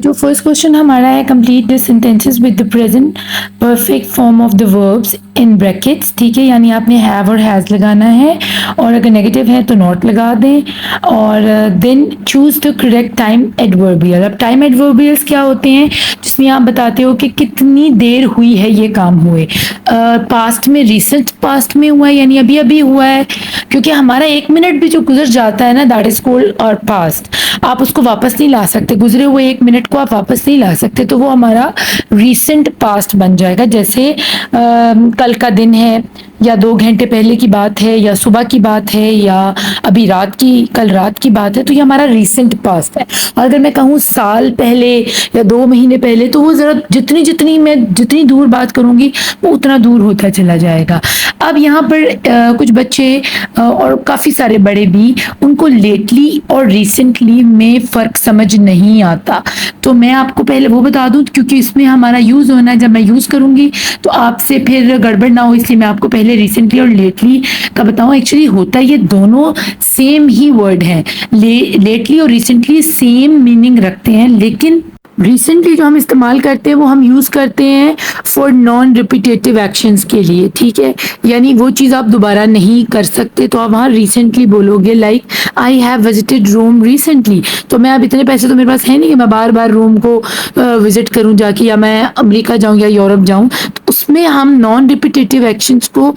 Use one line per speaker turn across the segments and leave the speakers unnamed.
जो first question हमारा है, complete the sentences with the present perfect form of the verbs in brackets. ठीक है, यानी आपने हैव और हैज़ लगाना है, और अगर नेगेटिव है तो नॉट लगा दें, और then choose the correct time adverbial. अब टाइम एडवर्बियल्स क्या होते हैं, जिसमें आप बताते हो कि कितनी देर हुई है ये काम हुए। पास्ट में, रिसेंट पास्ट में हुआ है, यानी अभी अभी हुआ है, क्योंकि हमारा 1 मिनट भी जो गुजर जाता है ना, दैट इज कॉल्ड और पास्ट। आप उसको वापस नहीं ला सकते, गुजरे हुए 1 मिनट को आप वापस नहीं ला सकते, तो वो हमारा रिसेंट पास्ट बन जाएगा। जैसे कल का दिन है, या 2 घंटे पहले की बात है, या सुबह की बात है, या अभी रात की, कल रात की बात है, तो ये हमारा रिसेंट पास्ट है। और अगर मैं कहूँ साल पहले या 2 महीने पहले, तो वो ज़रा जितनी दूर बात करूँगी वो उतना दूर होता चला जाएगा। अब यहाँ पर कुछ बच्चे और काफ़ी सारे बड़े भी, उनको लेटली और रिसेंटली में फ़र्क समझ नहीं आता। तो मैं आपको पहले वो बता दूँ, क्योंकि इसमें हमारा यूज़ होना है, जब मैं यूज़ करूँगी तो आपसे फिर गड़बड़ ना हो, इसलिए मैं आपको पहले रिसेंटली और लेटली का बताऊँ। एक्चुअली होता है, ये दोनों सेम ही वर्ड हैं। लेटली और रिसेंटली सेम मीनिंग रखते हैं, लेकिन रिसेंटली जो हम इस्तेमाल करते हैं वो हम यूज़ करते हैं फॉर नॉन रिपीटेटिव एक्शंस के लिए। ठीक है, यानी वो चीज़ आप दोबारा नहीं कर सकते, तो आप वहाँ रिसेंटली बोलोगे। Like I have visited Rome recently, तो मैं अब इतने पैसे तो मेरे पास है नहीं कि मैं बार बार रोम को विजिट करूँ जाके, या मैं अमेरिका जाऊँ या यूरोप जाऊँ। तो उसमें हम नॉन रिपीटेटिव एक्शंस को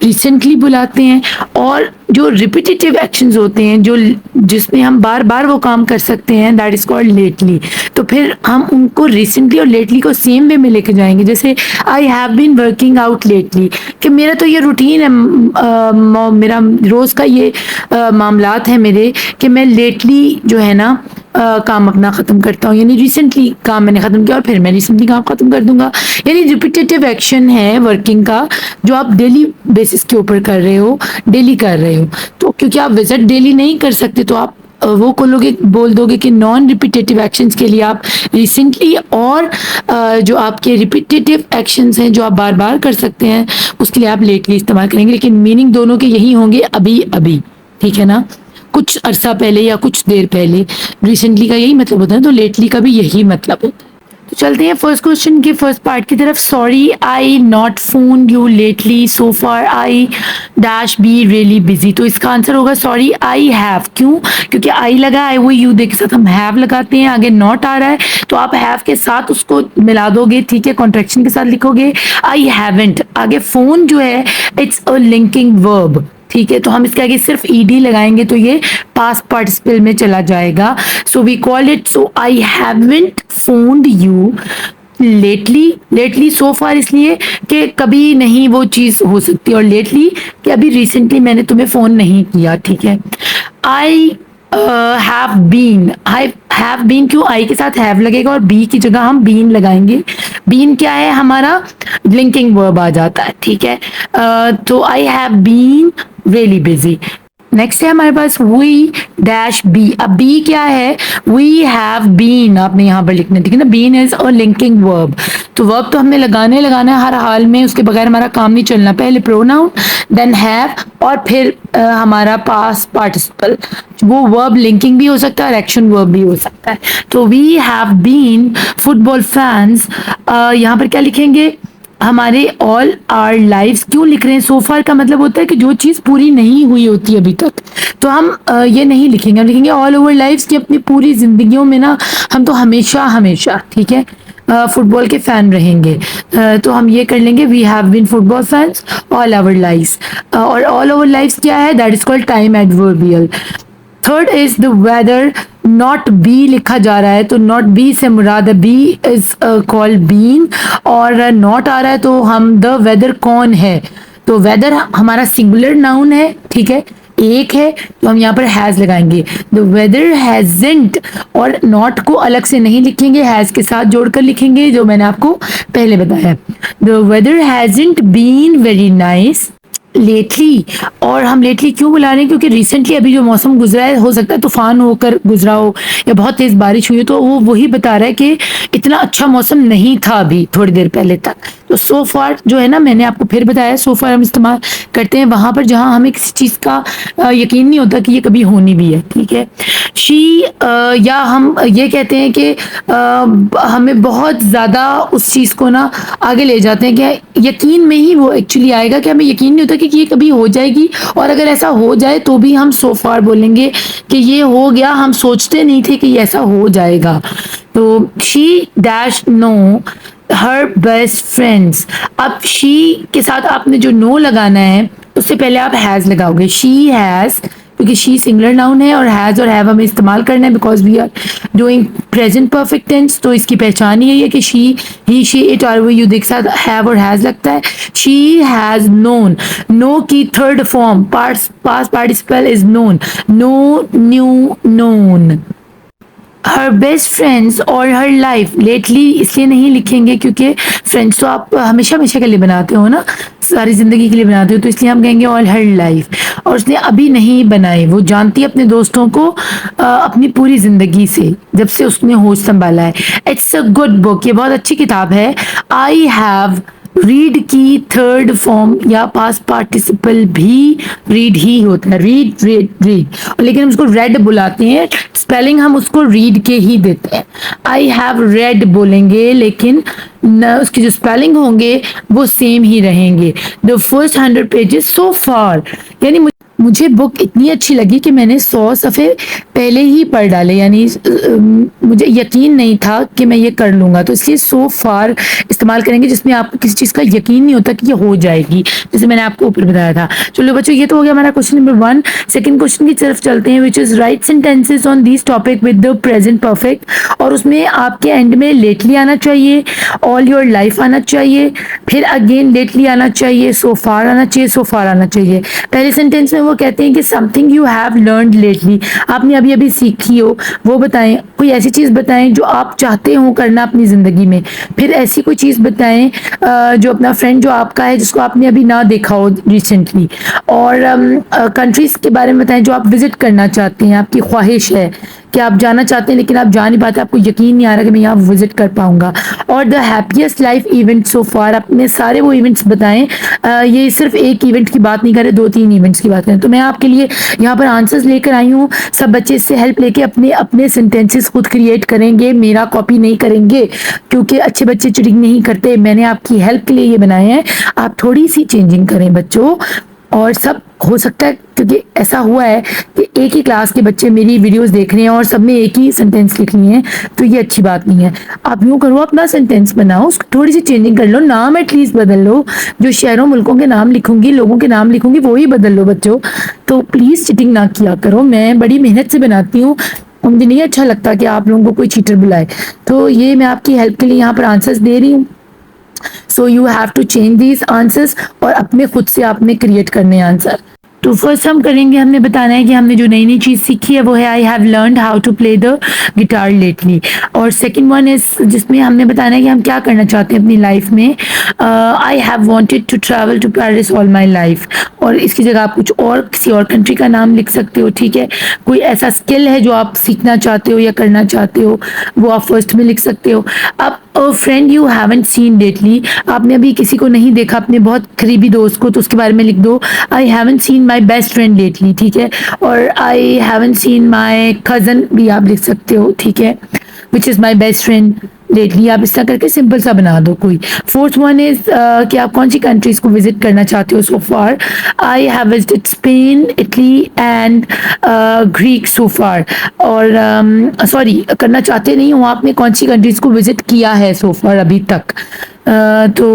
रिसेंटली बुलाते हैं, और जो रिपीटेटिव एक्शंस होते हैं, जो जिसमें हम बार बार वो काम कर सकते हैं, दैट इज कॉल्ड लेटली। तो फिर हम उनको रिसेंटली और लेटली को सेम वे में लेके जाएंगे। जैसे I have been working out lately, कि मेरा तो ये रूटीन है, मेरा रोज़ का ये मामलात है मेरे, कि मैं लेटली जो है ना काम अपना ख़त्म करता हूँ, यानी रिसेंटली काम मैंने ख़त्म किया और फिर मैं रिसेंटली काम ख़त्म कर दूंगा। यानी रिपीटेटिव एक्शन है वर्किंग का, जो आप डेली बेसिस के ऊपर कर रहे हो, डेली कर रहे हो। तो क्योंकि आप विजिट डेली नहीं कर सकते, तो आप वो बोल दोगे कि नॉन रिपीटेटिव एक्शंस के लिए आप रिसेंटली, और जो आपके रिपीटेटिव एक्शंस हैं जो आप बार बार कर सकते हैं, उसके लिए आप लेटली इस्तेमाल करेंगे। लेकिन मीनिंग दोनों के यही होंगे, अभी अभी। ठीक है ना, कुछ अरसा पहले या कुछ देर पहले। रिसेंटली का यही मतलब होता है, तो लेटली का भी यही मतलब होता है। तो चलते हैं फर्स्ट क्वेश्चन के फर्स्ट पार्ट की तरफ। Sorry I not phone you lately, so far I dash be really busy. तो इसका आंसर होगा सॉरी आई हैव। क्यों? क्योंकि आई लगा, आई वो यू के साथ हम हैव लगाते हैं, आगे नॉट आ रहा है तो आप हैव के साथ उसको मिला दोगे। ठीक है, कॉन्ट्रैक्शन के साथ लिखोगे आई हैवंट। आगे फोन जो है, इट्स अ लिंकिंग वर्ब। ठीक है, तो हम इसके आगे सिर्फ ईडी लगाएंगे तो ये पास्ट पार्टिसिपल में चला जाएगा। So we call it so I haven't phoned you lately. Lately so far इसलिए कि कभी नहीं वो चीज़ हो सकती, और लेटली कि अभी रिसेंटली मैंने तुम्हें फ़ोन नहीं किया। ठीक है, I have been. I have been, क्यों? आई के साथ हैव लगेगा और बी की जगह हम बीन लगाएंगे। बीन क्या है? हमारा लिंकिंग वर्ब आ जाता है। ठीक है, तो I have been really busy. Next है हमारे पास वी डैश बी। अब बी क्या है? वी हैव बीन, आपने यहाँ पर लिखना। ठीक है ना, been is a linking verb. तो वर्ब तो हमें लगाना है हर हाल में, उसके बगैर हमारा काम नहीं चलना। पहले प्रोनाउन, देन हैव, और फिर हमारा पास्ट पार्टिसिपल। वो वर्ब लिंकिंग भी हो सकता है और एक्शन वर्ब भी हो सकता है। तो we have been football fans. यहाँ पर क्या लिखेंगे? हमारे ऑल आवर लाइव्स। क्यों लिख रहे हैं? सो फार का मतलब होता है कि जो चीज़ पूरी नहीं हुई होती अभी तक, तो हम ये नहीं लिखेंगे, हम लिखेंगे ऑल ओवर लाइव्स, की अपनी पूरी जिंदगियों में ना हम तो हमेशा हमेशा, ठीक है, फुटबॉल के फैन रहेंगे। तो हम ये कर लेंगे we have been football fans all our lives. और ऑल ओवर लाइव्स क्या है? That is called time adverbial. Third is the weather. Not B लिखा जा रहा है, तो नॉट बी से मुराद बी इज कॉल्ड बीन, और नॉट आ रहा है तो हम द वेदर कौन है? तो वेदर हमारा सिंगुलर नाउन है। ठीक है, एक है, तो हम यहाँ पर हैज लगाएंगे। द वेदर हैजंट, और नॉट को अलग से नहीं लिखेंगे, हैज के साथ जोड़कर लिखेंगे, जो मैंने आपको पहले बताया। The weather hasn't been very nice lately. और हम लेटली क्यों बुला रहे हैं? क्योंकि रिसेंटली अभी जो मौसम गुजरा है, हो सकता है तूफान होकर गुजरा हो या बहुत तेज बारिश हुई हो, तो वो वही बता रहा है कि इतना अच्छा मौसम नहीं था अभी थोड़ी देर पहले तक। तो सो फार जो है ना, मैंने आपको फिर बताया, सो फार हम इस्तेमाल करते हैं वहाँ पर जहाँ हमें किसी चीज़ का यकीन नहीं होता कि ये कभी होनी भी है, ठीक है। शी या हम ये कहते हैं कि हमें बहुत ज़्यादा उस चीज़ को ना आगे ले जाते हैं कि यकीन में ही वो एक्चुअली आएगा, कि हमें यकीन नहीं होता कि ये कभी हो जाएगी, और अगर ऐसा हो जाए तो भी हम सो फार बोलेंगे कि ये हो गया, हम सोचते नहीं थे कि ये ऐसा हो जाएगा। तो she dash know her best friends. अब शी के साथ आपने जो नो लगाना है उससे पहले आप हैज़ लगाओगे। शी हैज़, क्योंकि शी सिंगुलर नाउन है और हैज़ और हैव हमें इस्तेमाल करना है because we are doing present perfect tense. तो इसकी पहचान यही है कि शी, ही, शी, इट और वो यू देख साथ हैव और हैज़ लगता है। शी हैज़ नोन, नो की third form past participle is known, know, knew, known. Her best friends और हर लाइफ, लेटली इसलिए नहीं लिखेंगे क्योंकि फ्रेंड्स तो आप हमेशा हमेशा के लिए बनाते हो ना, सारी ज़िंदगी के लिए बनाते हो, तो इसलिए हम कहेंगे ऑल हर लाइफ। और उसने अभी नहीं बनाई, वो जानती है अपने दोस्तों को अपनी पूरी ज़िंदगी से, जब से उसने होश संभाला है। इट्स अ गुड बुक, ये बहुत अच्छी किताब है। आई हैव, रीड की थर्ड फॉर्म या पास्ट पार्टिसिपल भी रीड ही होता है, रीड रीड रीड, लेकिन हम उसको रेड बुलाते हैं, स्पेलिंग हम उसको रीड के ही देते हैं। आई हैव रेड बोलेंगे लेकिन न, उसकी जो स्पेलिंग होंगे वो सेम ही रहेंगे। द फर्स्ट 100 पेजेस सो फार, यानी मुझे बुक इतनी अच्छी लगी कि मैंने 100 सफ़े पहले ही पढ़ डाले, यानी मुझे यकीन नहीं था कि मैं ये कर लूँगा, तो इसलिए सो फार इस्तेमाल करेंगे जिसमें आपको किसी चीज़ का यकीन नहीं होता कि ये हो जाएगी, जैसे मैंने आपको ऊपर बताया था। चलो बच्चों, ये तो हो गया हमारा क्वेश्चन नंबर 1। सेकंड क्वेश्चन की तरफ चलते हैं, which is right sentences on this topic with the present perfect. और उसमें आपके एंड में लेटली आना चाहिए, ऑल योर लाइफ आना चाहिए, फिर अगेन लेटली आना चाहिए, सो फार आना चाहिए, सो फार आना चाहिए। पहले सेंटेंस में वो कहते हैं कि something you have learned lately, आपने अभी अभी सीखी हो वो बताएं, कोई ऐसी चीज़ बताएं जो आप चाहते हो करना अपनी ज़िंदगी में। फिर ऐसी कोई चीज़ बताएं जो अपना फ्रेंड जो आपका है जिसको आपने अभी ना देखा हो रिसेंटली। और कंट्रीज़ के बारे में बताएं जो आप विज़िट करना चाहते हैं, आपकी ख्वाहिश है कि आप जाना चाहते हैं लेकिन आप जा नहीं पाते, आपको यकीन नहीं आ रहा कि मैं यहाँ विजिट कर पाऊंगा। और the happiest life event so far, अपने सारे वो इवेंट्स बताएं। ये सिर्फ एक इवेंट की बात नहीं कर रहे, 2-3 इवेंट्स की बात करें। तो मैं आपके लिए यहाँ पर आंसर्स लेकर आई हूँ, सब बच्चे इससे हेल्प लेके अपने अपने सेंटेंसेस खुद क्रिएट करेंगे, मेरा कॉपी नहीं करेंगे क्योंकि अच्छे बच्चे चीटिंग नहीं करते। मैंने आपकी हेल्प के लिए ये बनाए हैं, आप थोड़ी सी चेंजिंग करें बच्चों। और सब हो सकता है, क्योंकि ऐसा हुआ है कि एक ही क्लास के बच्चे मेरी वीडियोस देख रहे हैं और सब में एक ही सेंटेंस लिखनी है, तो ये अच्छी बात नहीं है। आप यूँ करो, अपना सेंटेंस बनाओ, उसको थोड़ी सी चेंजिंग कर लो, नाम एटलीस्ट बदल लो। जो शहरों मुल्कों के नाम लिखूंगी, लोगों के नाम लिखूंगी, वो ही बदल लो बच्चों। तो प्लीज़ चीटिंग ना किया करो, मैं बड़ी मेहनत से बनाती हूँ, मुझे नहीं अच्छा लगता कि आप लोगों को कोई चीटर बुलाए। तो ये मैं आपकी हेल्प के लिए यहाँ पर आंसर्स दे रही हूँ। So you have to change these answers और अपने खुद से आपने क्रिएट करने आंसर। तो फर्स्ट हम करेंगे, हमने बताना है कि हमने जो नई नई चीज़ सीखी है वो है I have learned how to play the guitar lately. और सेकंड वन इज जिसमें हमने बताना है कि हम क्या करना चाहते हैं अपनी लाइफ में। I have wanted to travel to Paris all my life, और इसकी जगह आप कुछ और किसी और कंट्री का नाम लिख सकते हो, ठीक है। कोई ऐसा स्किल है जो आप सीखना चाहते हो या करना चाहते हो, वो आप फर्स्ट में लिख सकते हो। अब अ friend you haven't seen lately, आपने अभी किसी को नहीं देखा, अपने बहुत करीबी दोस्त को, तो उसके बारे में लिख दो I haven't seen my best friend lately, ठीक है। और I haven't seen my cousin भी आप लिख सकते हो, ठीक है, which is my best friend lately. आप इस तरह करके सिंपल सा बना दो कोई। फोर्थ वन इज कि आप कौन सी कंट्रीज को विजिट करना चाहते हो so far. I have visited Spain, Italy and Greek so far. और सॉरी, करना चाहते नहीं हो, आपने कौन सी कंट्रीज को विजिट किया है सो फार अभी तक। तो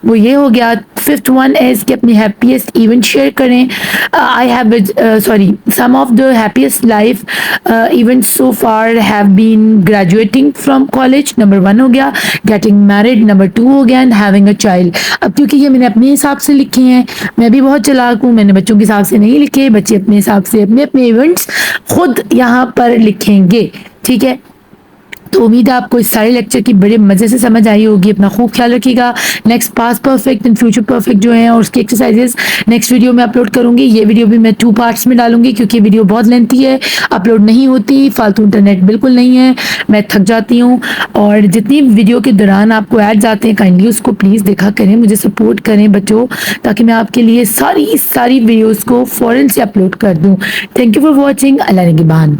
वो ये हो गया। फिफ्थ वन इज कि अपनी हैप्पीएस्ट इवेंट शेयर करें। I have sorry, some of the happiest life events so far have been graduating from college, number 1 हो गया। गेटिंग मैरिड नंबर 2 हो गया, एंड हैविंग अ चाइल्ड। अब क्योंकि ये मैंने अपने हिसाब से लिखे हैं, मैं भी बहुत चालाक हूँ, मैंने बच्चों के हिसाब से नहीं लिखे, बच्चे अपने हिसाब से अपने अपने इवेंट्स खुद यहाँ पर लिखेंगे, ठीक है। तो उम्मीद है आपको इस सारे लेक्चर की बड़े मज़े से समझ आई होगी। अपना खूब ख्याल रखिएगा। Next past perfect and future perfect जो है और उसकी एक्सरसाइजेस नेक्स्ट वीडियो में अपलोड करूंगी। ये वीडियो भी मैं 2 पार्ट्स में डालूंगी क्योंकि वीडियो बहुत लेंथी है, अपलोड नहीं होती, फालतू इंटरनेट बिल्कुल नहीं है, मैं थक जाती हूँ। और जितनी वीडियो के दौरान आपको ऐड जाते हैं काइंडली उसको प्लीज़ देखा करें, मुझे सपोर्ट करें बच्चों, ताकि मैं आपके लिए सारी वीडियोज़ को फ़ौरन से अपलोड कर दूँ। Thank you for watching. अल्लाह निगहबान।